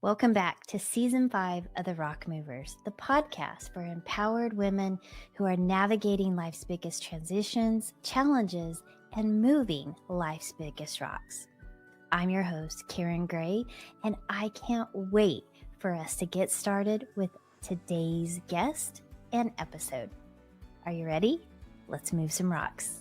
Welcome back to Season 5 of The Rock Movers, the podcast for empowered women who are navigating life's biggest transitions, challenges, and moving life's biggest rocks. I'm your host, Karen Gray, and I can't wait for us to get started with today's guest and episode. Are you ready? Let's move some rocks.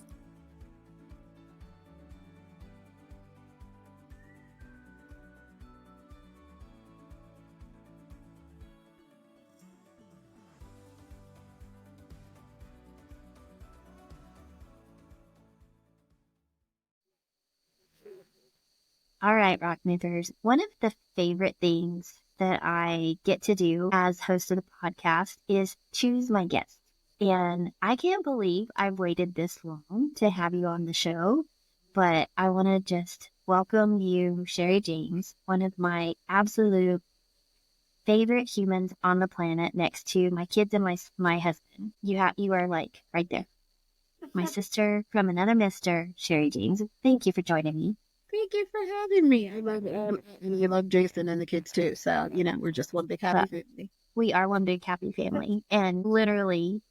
All right, Rock Movers. One of the favorite things that I get to do as host of the podcast is choose my guests. And I can't believe I've waited this long to have you on the show, but I want to just welcome you, Sherry James, one of my absolute favorite humans on the planet next to my kids and my husband. You are like right there. My sister from another mister, Sherry James. Thank you for joining me. Thank you for having me. I love it. And you love Jason and the kids too. So, we're just one big happy family. We are one big happy family. And literally,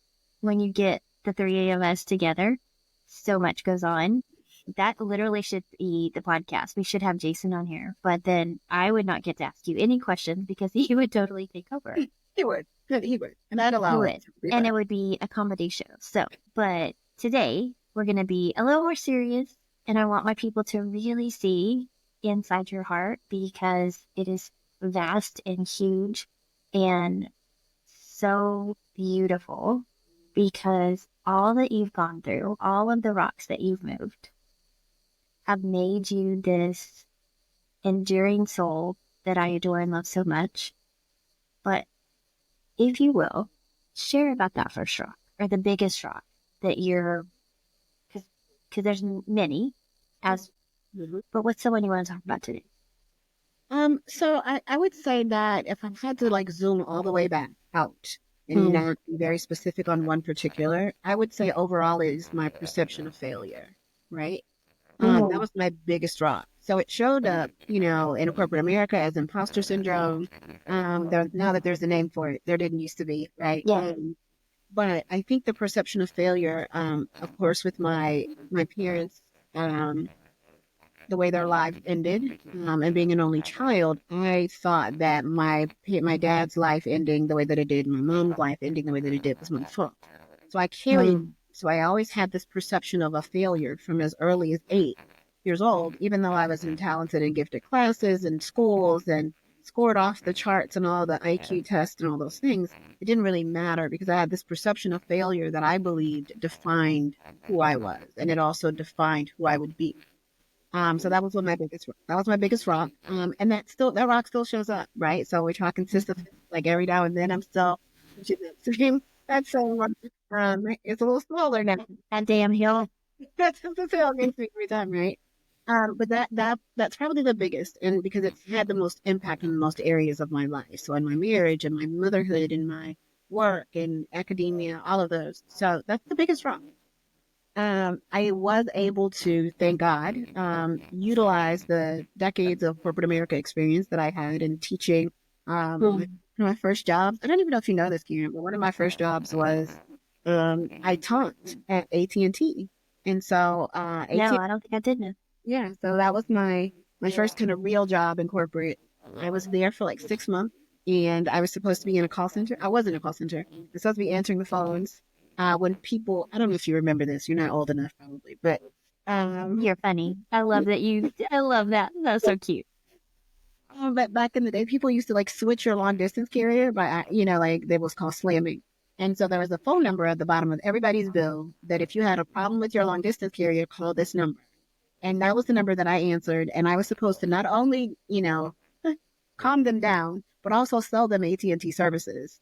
when you get the three of us together, so much goes on. That literally should be the podcast. We should have Jason on here. But then I would not get to ask you any questions because he would totally take over. He would. He would. And I'd allow it. And it would be a comedy show. So, but today, we're going to be a little more serious. And I want my people to really see inside your heart because it is vast and huge and so beautiful because all that you've gone through, all of the rocks that you've moved have made you this enduring soul that I adore and love so much. But if you will, share about that first rock or the biggest rock that you're, because there's many, but what's the one you want to talk about today? So I would say that if I had to zoom all the way back out and not be very specific on one particular, I would say overall is my perception of failure, right? That was my biggest rock. So it showed up, in corporate America as imposter syndrome. Now that there's a name for it, there didn't used to be, right? Yeah. But I think the perception of failure, of course, with my parents, the way their life ended, and being an only child, I thought that my dad's life ending the way that it did, my mom's life ending the way that it did was my fault. So I always had this perception of a failure from as early as 8 years old, even though I was in talented and gifted classes and schools and scored off the charts and all the IQ tests and all those things. It didn't really matter because I had this perception of failure that I believed defined who I was, and it also defined who I would be. So that was my biggest rock. And that rock still shows up, right? So we're talking consistently, like every now and then I'm still, that's so, it's a little smaller now. That damn hill. That's the hill every time, right? But that's probably the biggest, and because it's had the most impact in the most areas of my life. So in my marriage and my motherhood and my work and academia, all of those. So that's the biggest rock. I was able to, thank God, utilize the decades of corporate America experience that I had in teaching. My first job, I don't even know if you know this, Karen, but one of my first jobs was I taught at AT&T. And so no, I don't think I did know. Yeah, so that was my first kind of real job in corporate. I was there for 6 months, and I was supposed to be in a call center. I was in a call center. I was supposed to be answering the phones. When people, I don't know if you remember this, you're not old enough probably, but you're funny. I love that. That's so cute. But back in the day, people used to switch your long distance carrier by, they was called slamming. And so there was a phone number at the bottom of everybody's bill that if you had a problem with your long distance carrier, call this number. And that was the number that I answered. And I was supposed to not only, calm them down, but also sell them AT&T services.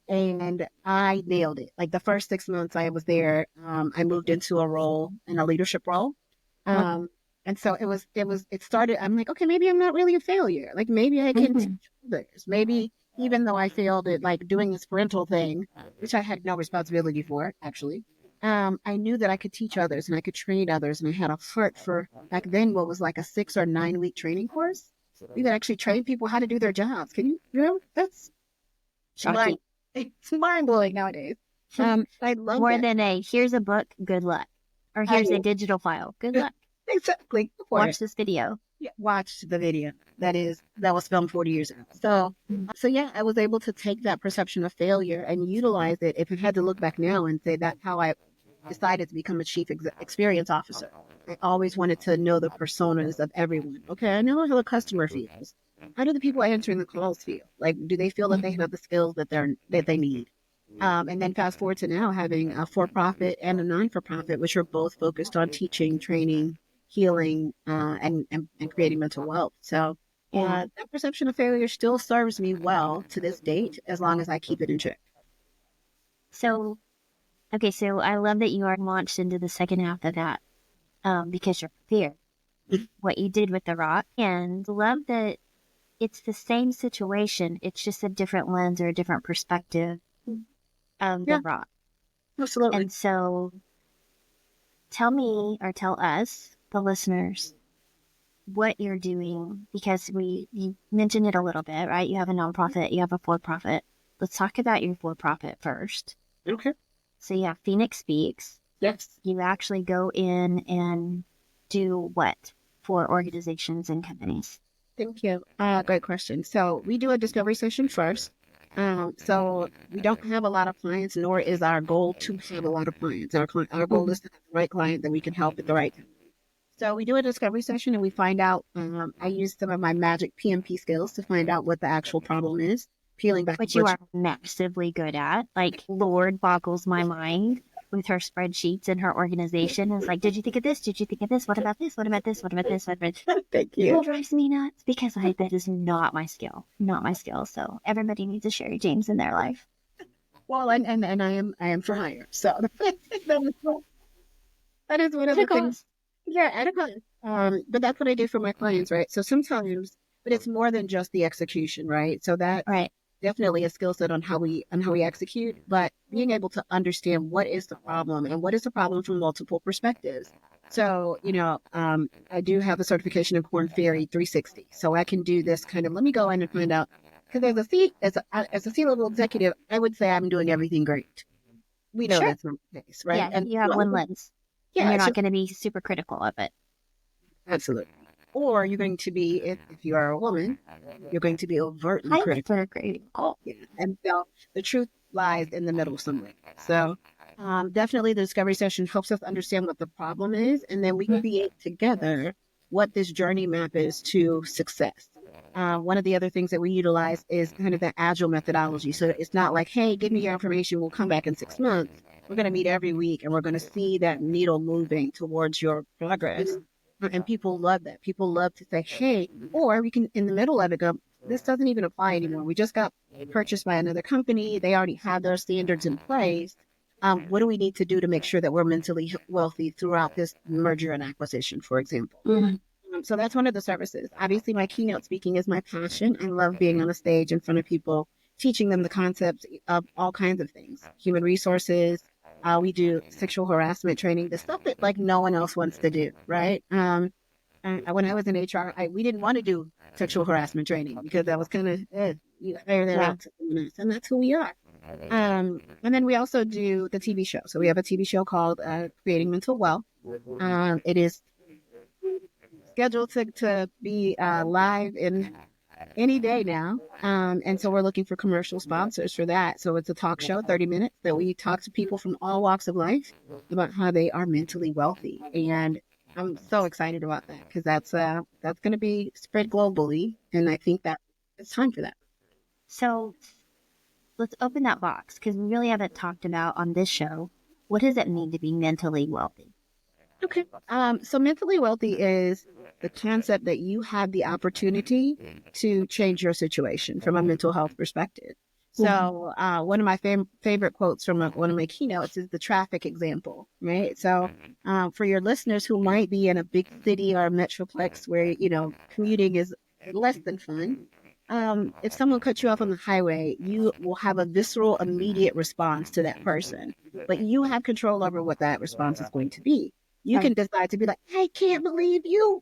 And I nailed it. The first 6 months I was there, I moved into a leadership role. And so it started, I'm like, okay, maybe I'm not really a failure. Maybe I can teach others. Maybe even though I failed at doing this parental thing, which I had no responsibility for, actually, I knew that I could teach others and I could train others. And I had a heart for, back then, what was a 6 or 9 week training course. We could actually train people how to do their jobs. Can you know, that's Shocking. it's mind blowing nowadays. I love More that. than a here's a book, good luck. Or I here's a digital file, good luck. exactly. Watch this video. Yeah, watched the video that was filmed 40 years ago. So yeah, I was able to take that perception of failure and utilize it. If I had to look back now and say that's how I decided to become a chief experience officer. I always wanted to know the personas of everyone. Okay, I know how the customer feels. How do the people answering the calls feel? Like, do they feel that they have the skills that they need? And then fast forward to now having a for-profit and a non-for-profit, which are both focused on teaching, training, healing, and creating mental wealth. So that perception of failure still serves me well to this date, as long as I keep it in check. So, okay, so I love that you are launched into the second half of that because you're prepared. What you did with the rock, and love that it's the same situation. It's just a different lens or a different perspective of the Yeah, rock. absolutely. And so tell me or tell us, the listeners, what you're doing, because you mentioned it a little bit, right? You have a nonprofit, you have a for-profit. Let's talk about your for-profit first. Okay. So you have Phoenix Speaks. Yes. You actually go in and do what for organizations and companies? Thank you. Great question. So we do a discovery session first. So we don't have a lot of clients, nor is our goal to have a lot of clients. Our goal is to have the right client that we can help at the right time. So we do a discovery session and we find out, I use some of my magic PMP skills to find out what the actual problem is, peeling back. Which you are massively good at. Like, Lord boggles my mind with her spreadsheets and her organization. It's like, did you think of this? Did you think of this? What about this? What about this? What about this? What about this? Thank you. It drives me nuts because that is not my skill. Not my skill. So everybody needs a Sherry James in their life. Well, and I am for hire. So that is one of the things. Yeah, at a cost. But that's what I do for my clients, right? So sometimes, but it's more than just the execution, right? So that Right. definitely a skill set on how we execute, but being able to understand what is the problem and what is the problem from multiple perspectives. So, I do have a certification in Corn Ferry 360. So I can do this kind of, let me go in and find out, because as a C-level executive, I would say I'm doing everything great. We know Sure. that's not the case, right? Yeah, And you have one lens. yeah, And you're it's not just, going to be super critical of it. absolutely. Or you're going to be, if you are a woman, you're going to be overtly critical. Critical. Yeah. And so the truth lies in the middle somewhere. So definitely the discovery session helps us understand what the problem is, and then we create together what this journey map is to success. One of the other things that we utilize is kind of the agile methodology. So it's not like, hey, give me your information, we'll come back in 6 months. We're going to meet every week and we're going to see that needle moving towards your progress. And people love that. People love to say, hey, or we can, in the middle of it, go, this doesn't even apply anymore. We just got purchased by another company. They already have their standards in place. What do we need to do to make sure that we're mentally wealthy throughout this merger and acquisition, for example? So that's one of the services. Obviously, my keynote speaking is my passion. I love being on a stage in front of people, teaching them the concepts of all kinds of things, human resources. We do sexual harassment training, the stuff that like no one else wants to do, right? When I was in HR, we didn't want to do sexual harassment training because that was kind of, and that's who we are. And then we also do the TV show. So we have a TV show called Creating Mental Wealth. It is scheduled to be live in any day now. And so we're looking for commercial sponsors for that. So it's a talk show, 30 minutes, that we talk to people from all walks of life about how they are mentally wealthy. And I'm so excited about that because that's going to be spread globally. And I think that it's time for that. So let's open that box because we really haven't talked about on this show. What does it mean to be mentally wealthy? Okay. So mentally wealthy is the concept that you have the opportunity to change your situation from a mental health perspective. So one of my favorite quotes from one of my keynotes is the traffic example, right? So for your listeners who might be in a big city or a metroplex where, commuting is less than fun, if someone cuts you off on the highway, you will have a visceral, immediate response to that person. But you have control over what that response is going to be. You can decide to be like, I can't believe you.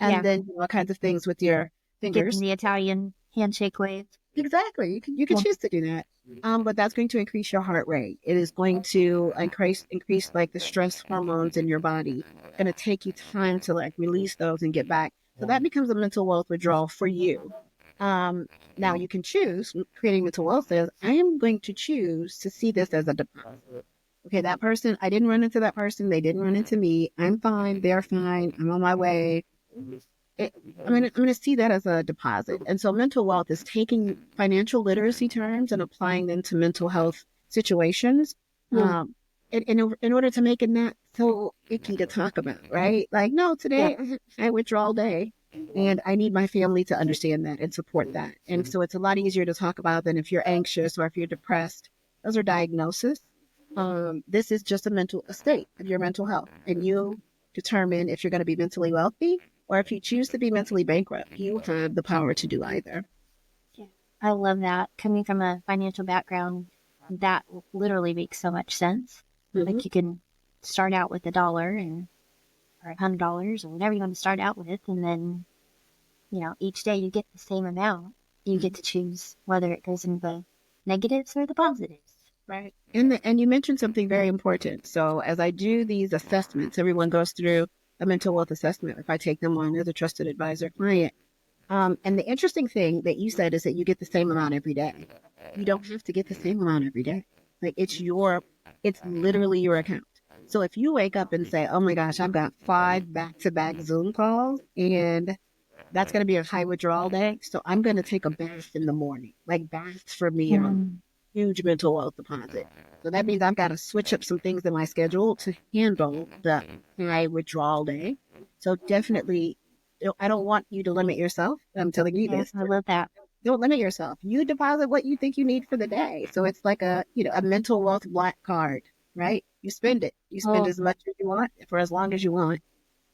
and Yeah. then do all kinds of things with your Give them fingers. the Italian handshake wave. Exactly. You can Yeah. choose to do that. But that's going to increase your heart rate. It is going to increase like the stress hormones in your body. It's going to take you time to like release those and get back. So that becomes a mental wealth withdrawal for you. Um, Now you can choose. Creating mental wealth says, I am going to choose to see this as a deposit. Okay, that person, I didn't run into that person. They didn't run into me. I'm fine. They're fine. I'm on my way. it, I'm gonna see that as a deposit. And so mental wealth is taking financial literacy terms and applying them to mental health situations. Yeah. In order to make it not so icky to talk about, right? Like, no, Yeah. today I withdrawal day, and I need my family to understand that and support that. And so it's a lot easier to talk about than if you're anxious or if you're depressed. Those are diagnoses. This is just a state of your mental health, and you determine if you're going to be mentally wealthy or if you choose to be mentally bankrupt. You have the power to do either. Yeah. I love that. Coming from a financial background, that literally makes so much sense. Mm-hmm. Like you can start out with $1 and or $100 or whatever you want to start out with, and then each day you get the same amount. You get to choose whether it goes in the negatives or the positives. Right. And you mentioned something very important. So as I do these assessments, everyone goes through a mental wealth assessment if I take them on as a trusted advisor client. And the interesting thing that you said is that you get the same amount every day. You don't have to get the same amount every day. Like it's literally your account. So if you wake up and say, oh my gosh, I've got 5 back-to-back Zoom calls and that's going to be a high withdrawal day. So I'm going to take a bath in the morning. Like baths for me are Mm. huge mental wealth deposit. So that means I've got to switch up some things in my schedule to handle the high withdrawal day. So definitely, I don't want you to limit yourself. I'm telling you Yeah, this. I love that. Don't limit yourself. You deposit what you think you need for the day. So it's like a mental wealth black card, right? You spend it. You spend Oh, as much as you want for as long as you want,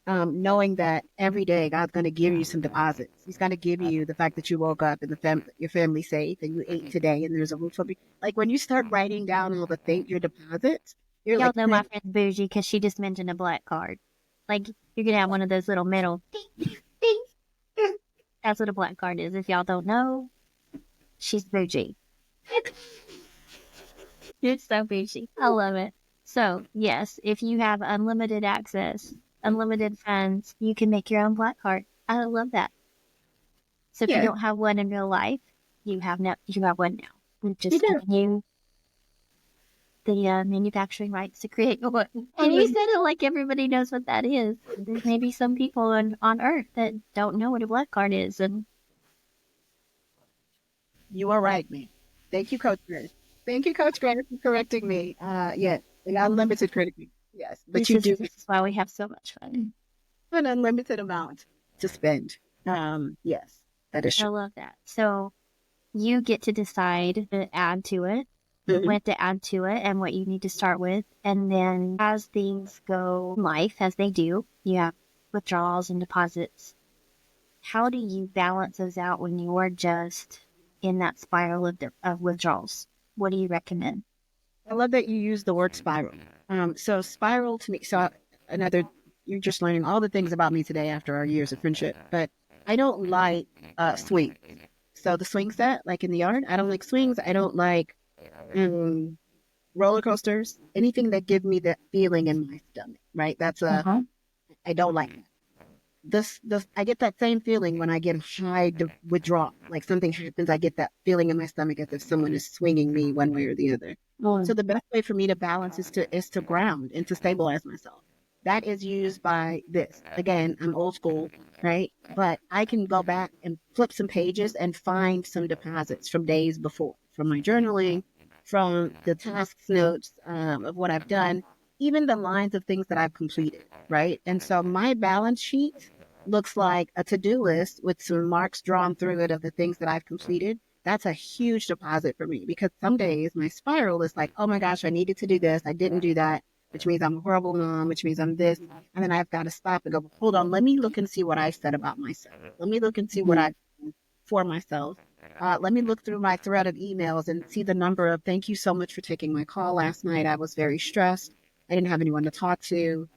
knowing that every day God's going to give you some deposits. He's going to give you the fact that you woke up and your family's safe and you ate today and there's a roof over you. Like when you start writing down all the things, your deposits, you're y'all like, know my friend's bougie because she just mentioned a black card. Like you're gonna have one of those little metal ding, ding, ding. That's what a black card is. If y'all don't know, she's bougie. It's so bougie. I love it. So yes, if you have unlimited access, unlimited funds, you can make your own black card. I love that. So if you yeah, don't have one in real life, you have one now. We're you just do. giving you the manufacturing rights to create one. And you said it like everybody knows what that is. There's maybe some people on Earth that don't know what a black card is, and You are right, man. Thank you, Coach Grant. Thank you, Coach Grant, for correcting me. Yeah, an unlimited credit. Yes, but this you is do this is why we have so much fun. have an unlimited amount to spend. Yes, that is I true. love that. So you get to decide to add to it, Mhm. what to add to it, and what you need to start with. And then as things go in life, as they do, you have withdrawals and deposits. How do you balance those out when you're just in that spiral of withdrawals? What do you recommend? I love that you use the word spiral. So spiral to me, another, you're just learning all the things about me today after our years of friendship, but I don't like swings. So the swing set, like in the yard, I don't like swings. I don't like um, roller coasters, anything that give me that feeling in my stomach, right? Uh-huh. I don't like that. I get that same feeling when I get high withdrawal. Like something happens, I get that feeling in my stomach as if someone is swinging me one way or the other. So Mm. the best way for me to balance is to ground and to stabilize myself. That is used by this. Again, I'm old school, right? But I can go back and flip some pages and find some deposits from days before, from my journaling, from the tasks notes of what I've done, even the lines of things that I've completed, right? And so my balance sheet looks like a to-do list with some marks drawn through it of the things that I've completed. That's a huge deposit for me because some days my spiral is like, oh my gosh, I needed to do this. I didn't do that, which means I'm a horrible mom, which means I'm this. And then I've got to stop and go, hold on, let me look and see what I said about myself. Let me look and see what I've done for myself. Let me look through my thread of emails and see the number of thank you so much for taking my call last night. I was very stressed. I didn't have anyone to talk to.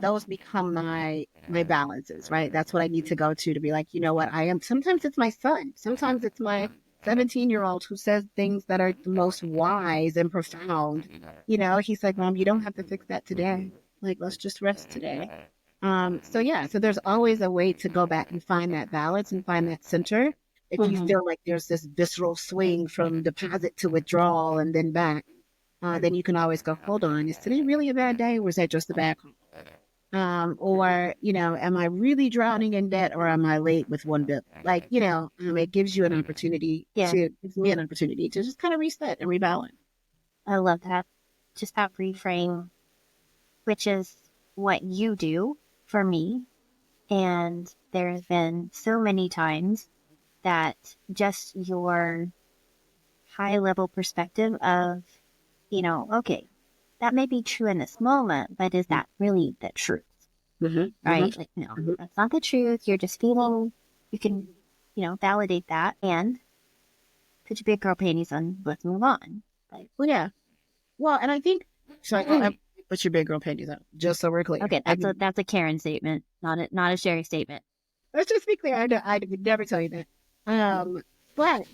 those become my balances, right? That's what I need to go to be like, you know what, I am. Sometimes it's my son. Sometimes it's my 17-year-old who says things that are the most wise and profound. He's like, Mom, you don't have to fix that today. Like, let's just rest today. So yeah, so there's always a way to go back and find that balance and find that center. If you feel like there's this visceral swing from deposit to withdrawal and then back, then you can always go, hold on, is today really a bad day, or was that just a bad call? Or, am I really drowning in debt, or am I late with one bill? Like, it gives you an opportunity gives me an opportunity to just kind of reset and rebalance. I love that. Just that reframe, which is what you do for me. And there have been so many times that just your high level perspective of, okay, that may be true in this moment, but is that really the truth? Right? Like, no, that's not the truth. You're just feeling, you can, validate that and put your big girl panties on, let's move on. Like, well, yeah. Well, and I think, sorry, put your big girl panties on, just so we're clear. Okay, that's a Karen statement, not a Sherry statement. Let's just be clear. I would never tell you that. But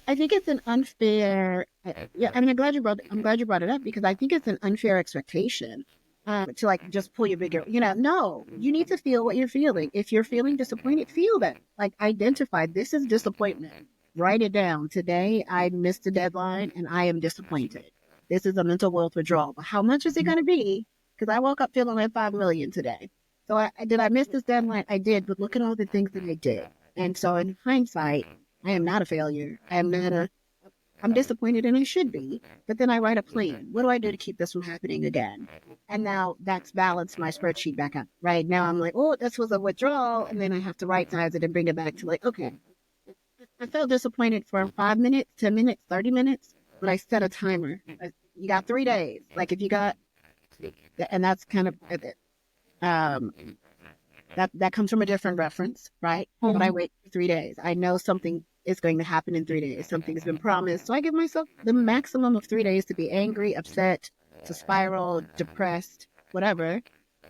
I think it's an unfair. I'm glad you brought it up, because I think it's an unfair expectation to like just pull your big girl. No, you need to feel what you're feeling. If you're feeling disappointed, feel that. Like, identify, this is disappointment. Write it down. Today I missed a deadline and I am disappointed. This is a mental wealth withdrawal. But how much is it going to be? Because I woke up feeling like 5 million today. So did I miss this deadline? I did, but look at all the things that I did. And so in hindsight, I am not a failure. I'm disappointed, and I should be. But then I write a plan. What do I do to keep this from happening again? And now that's balanced my spreadsheet back up. Right now I'm like, oh, this was a withdrawal. And then I have to right size it and bring it back to like, okay, I felt disappointed for 5 minutes, 10 minutes, 30 minutes, but I set a timer. You got 3 days. Like, if you got, and that's kind of it. That comes from a different reference, right? But I wait for 3 days. I know something is going to happen in 3 days. Something's been promised. So I give myself the maximum of 3 days to be angry, upset, to spiral, depressed, whatever.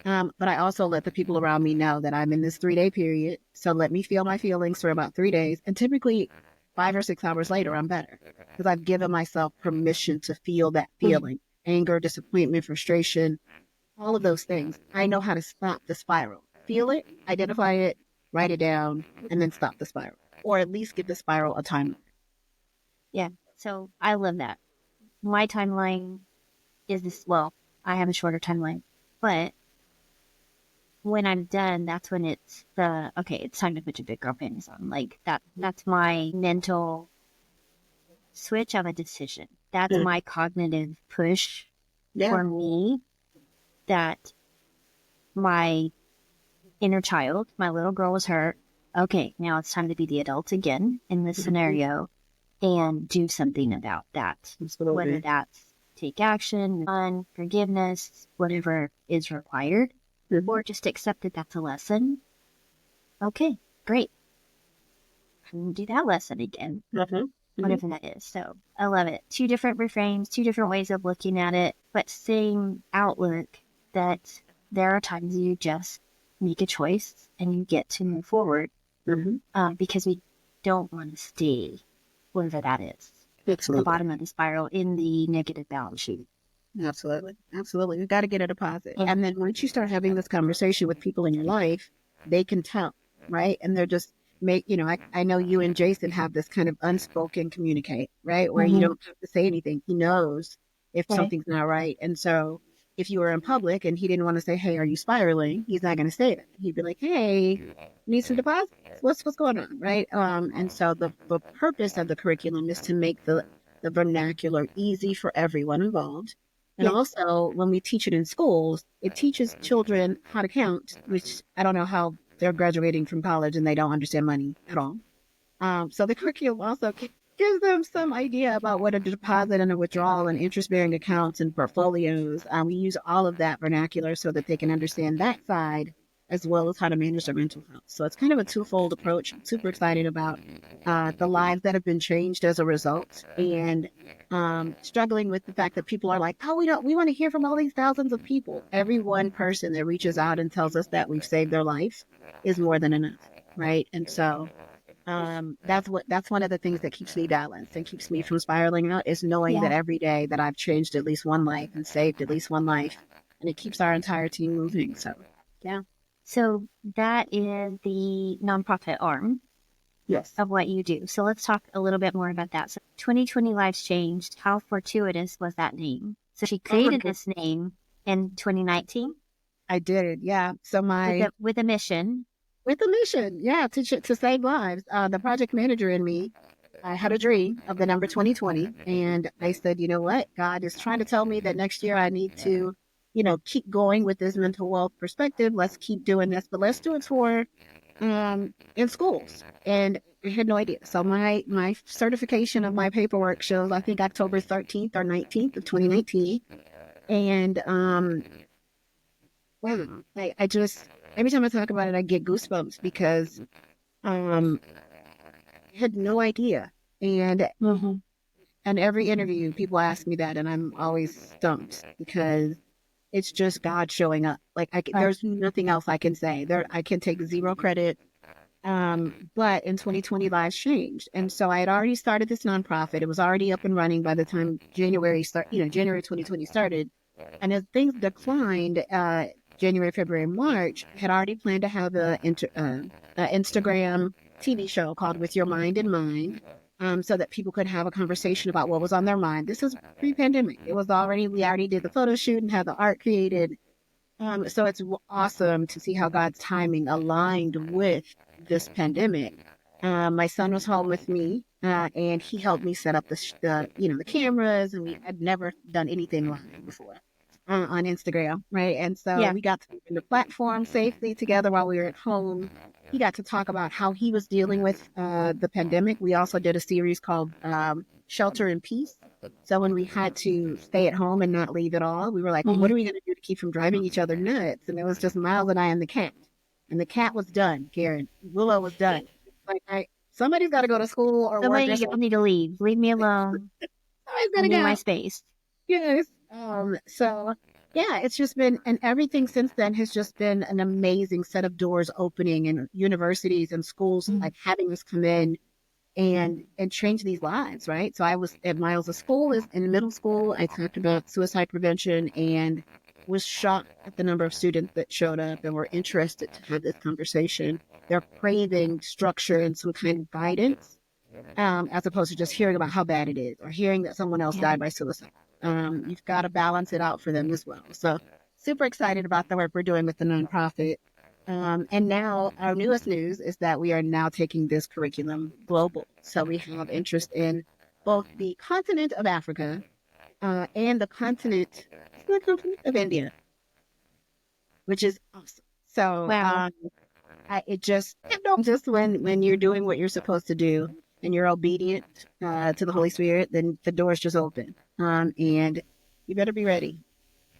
But I also let the people around me know that I'm in this 3-day period. So let me feel my feelings for about 3 days. And typically 5 or 6 hours later, I'm better, because I've given myself permission to feel that feeling, anger, disappointment, frustration, all of those things. I know how to stop the spiral. Feel it, identify it, write it down, and then stop the spiral, or at least give the spiral a timeline. Yeah. So I love that. My timeline is this. Well, I have a shorter timeline, but when I'm done, that's when it's it's time to put your big girl panties on. Like, that's my mental switch of a decision. That's my cognitive push for me, that my inner child, my little girl, was hurt. Okay, now it's time to be the adult again in this scenario and do something about that. Whether that's take action, fun, forgiveness, whatever is required, or just accept that that's a lesson. Okay, great. And do that lesson again. Whatever that is. So I love it. 2 different reframes, 2 different ways of looking at it, but same outlook, that there are times you just make a choice and you get to move forward, because we don't want to stay wherever that is. Absolutely. The bottom of the spiral in the negative balance sheet. Absolutely. We've got to get a deposit. And then once you start having this conversation with people in your life, they can tell, right? And they're just I know you and Jason have this kind of unspoken communicate, right? Where you don't have to say anything. He knows if something's not right. And so if you were in public and he didn't want to say, hey, are you spiraling? He's not going to say that. He'd be like, hey, need some deposits? What's going on, right? And so the purpose of the curriculum is to make the vernacular easy for everyone involved. And also, when we teach it in schools, it teaches children how to count, which I don't know how they're graduating from college and they don't understand money at all. So the curriculum also gives them some idea about what a deposit and a withdrawal and interest-bearing accounts and portfolios. We use all of that vernacular so that they can understand that side as well as how to manage their mental health. So it's kind of a twofold approach. I'm super excited about the lives that have been changed as a result, and struggling with the fact that people are like, oh, we want to hear from all these thousands of people. Every one person that reaches out and tells us that we've saved their life is more than enough, right? And so that's one of the things that keeps me balanced and keeps me from spiraling out, is knowing that Yeah. every day that I've changed at least one life and saved at least one life, and it keeps our entire team moving. So yeah. So that is the nonprofit arm Yes. of what you do. So let's talk a little bit more about that. So 2020 Lives Changed. How fortuitous was that name? So she created this name in 2019 I did, yeah. So with a mission. with a mission, yeah, to save lives. The project manager in me, I had a dream of the number 2020, and I said, you know what, God is trying to tell me that next year I need to, keep going with this mental wealth perspective. Let's keep doing this, but let's do it for in schools. And I had no idea. So my certification of my paperwork shows, I think, October 13th or 19th of 2019, and wow, I just, every time I talk about it, I get goosebumps because I had no idea. And Mm-hmm. in every interview, people ask me that, and I'm always stumped because it's just God showing up. Like Right. there's nothing else I can say. I can take zero credit. But in 2020, lives changed, and so I had already started this nonprofit. It was already up and running by the time January 2020 started. And as things declined, January, February, March, had already planned to have a Instagram TV show called With Your Mind in Mind, so that people could have a conversation about what was on their mind. This was pre-pandemic. We already did the photo shoot and had the art created. So it's awesome to see how God's timing aligned with this pandemic. My son was home with me, and he helped me set up the cameras, and we had never done anything live before on Instagram, right? And so Yeah. we got to open the platform safely together while we were at home. He got to talk about how he was dealing with the pandemic. We also did a series called Shelter in Peace. So when we had to stay at home and not leave at all, we were like, well, Mm-hmm. what are we going to do to keep from driving each other nuts? And it was just Miles and I and the cat. And the cat was done, Karen. Willow was done. Like, somebody's got to go to school or work or Somebody y'all something. need to leave. Leave me alone. Somebody's got I to need my go. space. Yes. So yeah, it's just been, and everything since then has just been an amazing set of doors opening, and universities and schools Mm-hmm. like having us come in and change these lives, right? So I was at Miles' school, is in middle school. I talked about suicide prevention and was shocked at the number of students that showed up and were interested to have this conversation. They're craving structure and some kind of guidance, as opposed to just hearing about how bad it is or hearing that someone else Yeah. died by suicide. You've got to balance it out for them as well. So super excited about the work we're doing with the nonprofit. And now our newest news is that we are now taking this curriculum global. So we have interest in both the continent of Africa and the continent of India, which is awesome. So Wow. it just, just when you're doing what you're supposed to do and you're obedient to the Holy Spirit, then the doors just open. And you better be ready.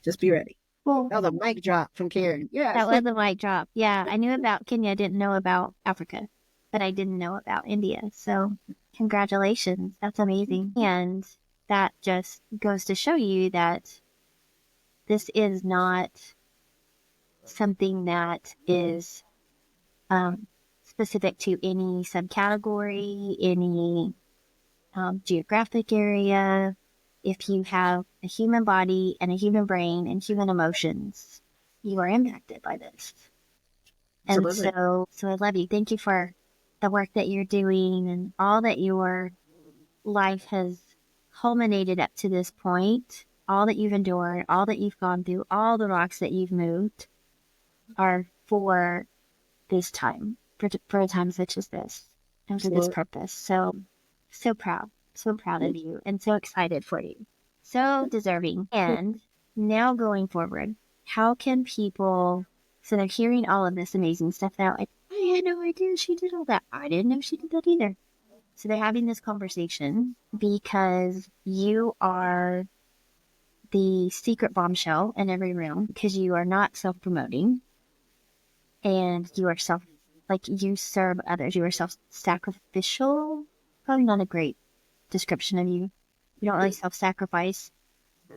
Just be ready. Well, That was a mic drop from Karen. that Yes. was a mic drop. Yeah, I knew about Kenya. I didn't know about Africa, but I didn't know about India. So congratulations. That's amazing. And that just goes to show you that this is not something that is specific to any subcategory, any geographic area. If you have a human body and a human brain and human emotions, you are impacted by this. And Absolutely. so I love you. Thank you for the work that you're doing and all that your life has culminated up to this point. All that you've endured, all that you've gone through, all the rocks that you've moved are for this time, for a time such as this, and for this Absolutely. purpose. So, so proud of you, and so excited for you. So deserving. And now going forward, how can people, so they're hearing all of this amazing stuff now, like, I had no idea she did all that. I didn't know she did that either. So they're having this conversation because you are the secret bombshell in every room because you are not self promoting. and you are like you serve others. You are self-sacrificial. Probably not a great description of you. You don't really self-sacrifice,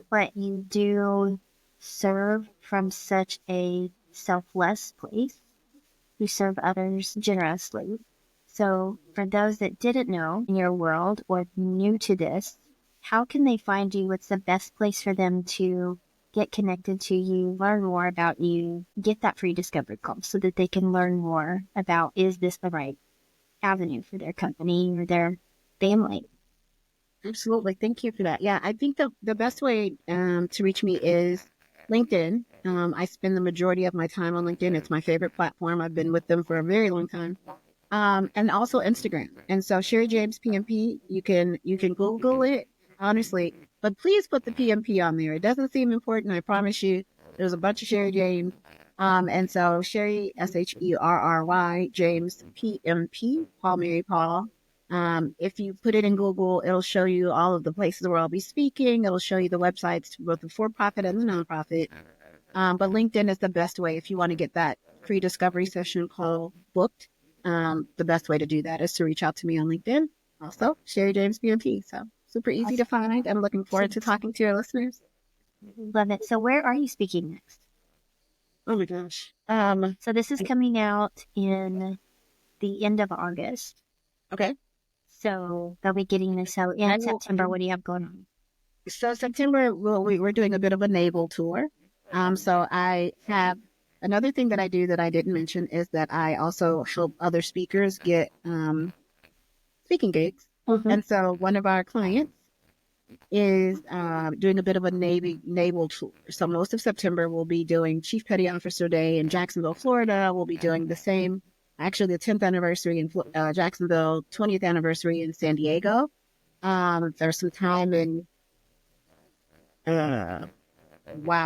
but you do serve from such a selfless place. You serve others generously. So, for those that didn't know in your world or new to this, how can they find you? What's the best place for them to get connected to you, learn more about you, get that free discovery call so that they can learn more about is this the right avenue for their company or their family? Absolutely. Thank you for that. Yeah, I think the best way to reach me is LinkedIn. I spend the majority of my time on LinkedIn. It's my favorite platform. I've been with them for a very long time. And also Instagram. And so Sherry James PMP, you can Google it, honestly, but please put the PMP on there. It doesn't seem important, I promise you. There's a bunch of Sherry James. And so Sherry Sherry James PMP, Paul Mary Paul. If you put it in Google, it'll show you all of the places where I'll be speaking. It'll show you the websites, both the for-profit and the nonprofit. But LinkedIn is the best way if you want to get that free discovery session call booked. The best way to do that is to reach out to me on LinkedIn. Also, Sherry James BMP. So super easy to find. I'm looking forward to talking to your listeners. Love it. So, where are you speaking next? Oh my gosh. So, this is coming out in the end of August. Okay. So, they'll be getting this out in September. What do you have going on? So September, we're doing a bit of a naval tour. So I have another thing that I do that I didn't mention is that I also help other speakers get speaking gigs. Mm-hmm. And so one of our clients is doing a bit of a naval tour. So most of September, we'll be doing Chief Petty Officer Day in Jacksonville, Florida. We'll be doing the same, actually the 10th anniversary in Jacksonville, 20th anniversary in San Diego. There's some time in, wow,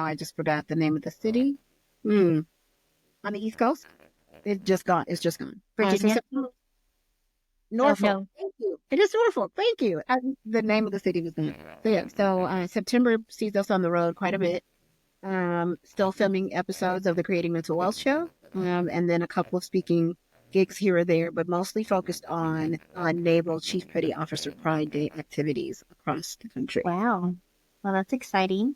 I just forgot the name of the city. On the East Coast. It's just gone. It's just gone. Virginia? Norfolk. No. Thank you. It is Norfolk. Thank you. The name of the city was gone. So yeah. So September sees us on the road quite a bit. Still filming episodes of the Creating Mental Wealth show. And then a couple of speaking gigs here or there, but mostly focused on Naval Chief Petty Officer Pride Day activities across the country. Wow. Well, that's exciting.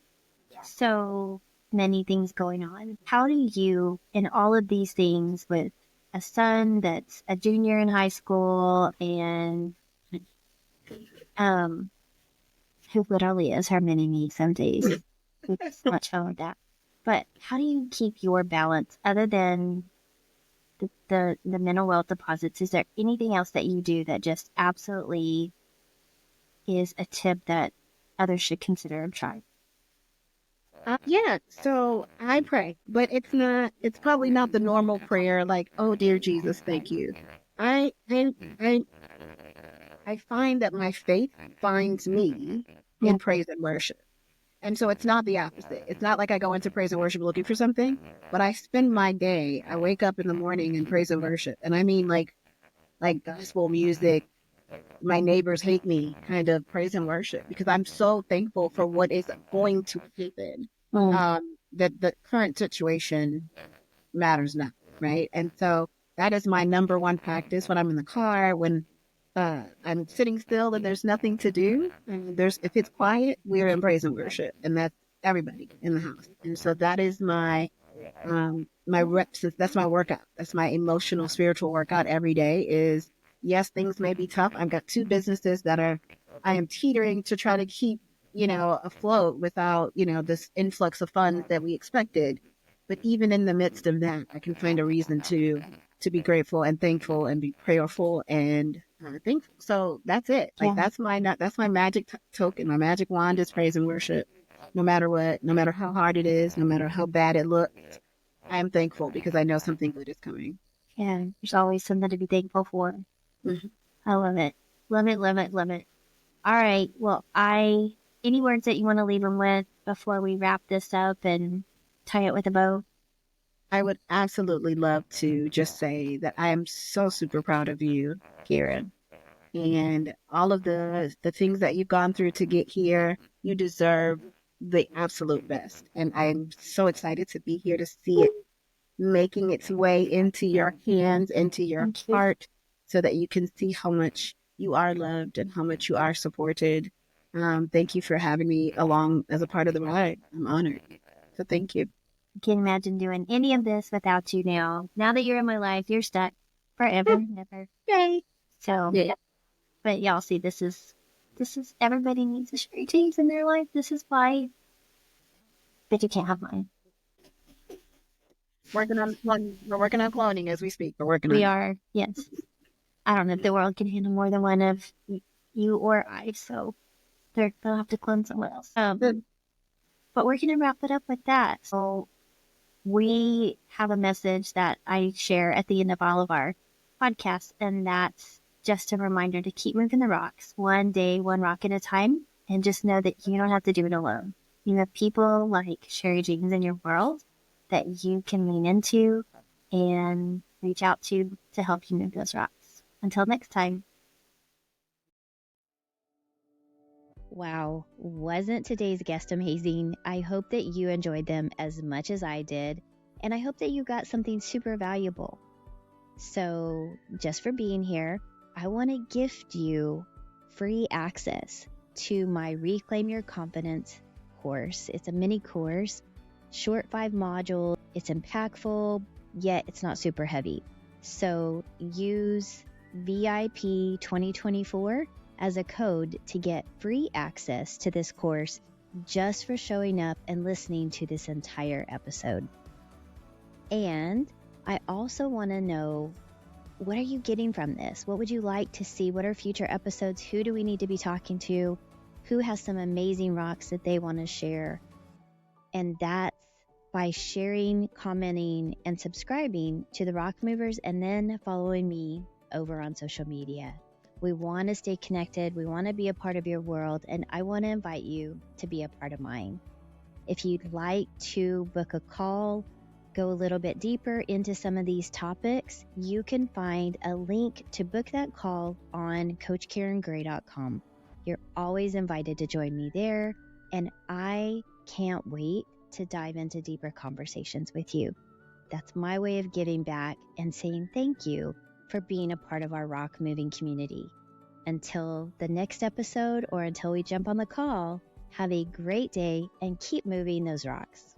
So many things going on. How do you, in all of these things, with a son that's a junior in high school and who literally is her mini me some days, it's much fun with that. But how do you keep your balance other than the mental wealth deposits? Is there anything else that you do that just absolutely is a tip that others should consider and try? Yeah, so I pray, but it's probably not the normal prayer like, oh dear Jesus, thank you. I I I, I find that my faith finds me in praise and worship. And so it's not the opposite. It's not like I go into praise and worship looking for something, but I spend my day, I wake up in the morning in praise and worship. And I mean like gospel music, my neighbors hate me kind of praise and worship because I'm so thankful for what is going to happen. That the current situation matters now, right? And so that is my number one practice when I'm in the car, when I'm sitting still and there's nothing to do. And if it's quiet, we're in praise and worship, and that's everybody in the house. And so that is my my reps. That's my workout. That's my emotional, spiritual workout every day. Is yes, things may be tough. I've got two businesses that I am teetering to try to keep afloat without this influx of funds that we expected. But even in the midst of that, I can find a reason to be grateful and thankful and be prayerful and thankful. So that's it. Like that's my magic token. My magic wand is praise and worship. No matter what, no matter how hard it is, no matter how bad it looks, I am thankful because I know something good is coming. Yeah, there's always something to be thankful for. Mm-hmm. I love it. Love it, love it, love it. All right. Well, any words that you want to leave them with before we wrap this up and tie it with a bow? I would absolutely love to just say that I am so super proud of you, Karen, and all of the things that you've gone through to get here. You deserve the absolute best. And I'm so excited to be here to see it making its way into your hands, into your heart, so that you can see how much you are loved and how much you are supported. Thank you for having me along as a part of the ride. I'm honored. So thank you. I can't imagine doing any of this without you now. Now that you're in my life, you're stuck forever, never. Yay. So, Yeah. but y'all see, this is everybody needs a Sherry James in their life. This is why, but you can't have mine. We're working on cloning as we speak. We're working on We it. are, yes. I don't know if the world can handle more than one of you or I, so they'll have to clone someone else. But we're gonna wrap it up with that. So we have a message that I share at the end of all of our podcasts, and that's just a reminder to keep moving the rocks, one day, one rock at a time, and just know that you don't have to do it alone. You have people like Sherry Jeans in your world that you can lean into and reach out to help you move those rocks. Until next time. Wow, wasn't today's guest amazing? I hope that you enjoyed them as much as I did, and I hope that you got something super valuable. So, just for being here, I want to gift you free access to my Reclaim Your Confidence course. It's a mini course, short 5 modules. It's impactful, yet it's not super heavy. So, use VIP 2024 as a code to get free access to this course just for showing up and listening to this entire episode. And I also want to know, what are you getting from this? What would you like to see? What are future episodes? Who do we need to be talking to? Who has some amazing rocks that they want to share? And that's by sharing, commenting, and subscribing to the Rock Movers, and then following me over on social media. We want to stay connected. We want to be a part of your world, and I want to invite you to be a part of mine. If you'd like to book a call, go a little bit deeper into some of these topics, you can find a link to book that call on CoachKarenGray.com. You're always invited to join me there, and I can't wait to dive into deeper conversations with you. That's my way of giving back and saying thank you for being a part of our rock moving community. Until the next episode, or until we jump on the call, have a great day and keep moving those rocks.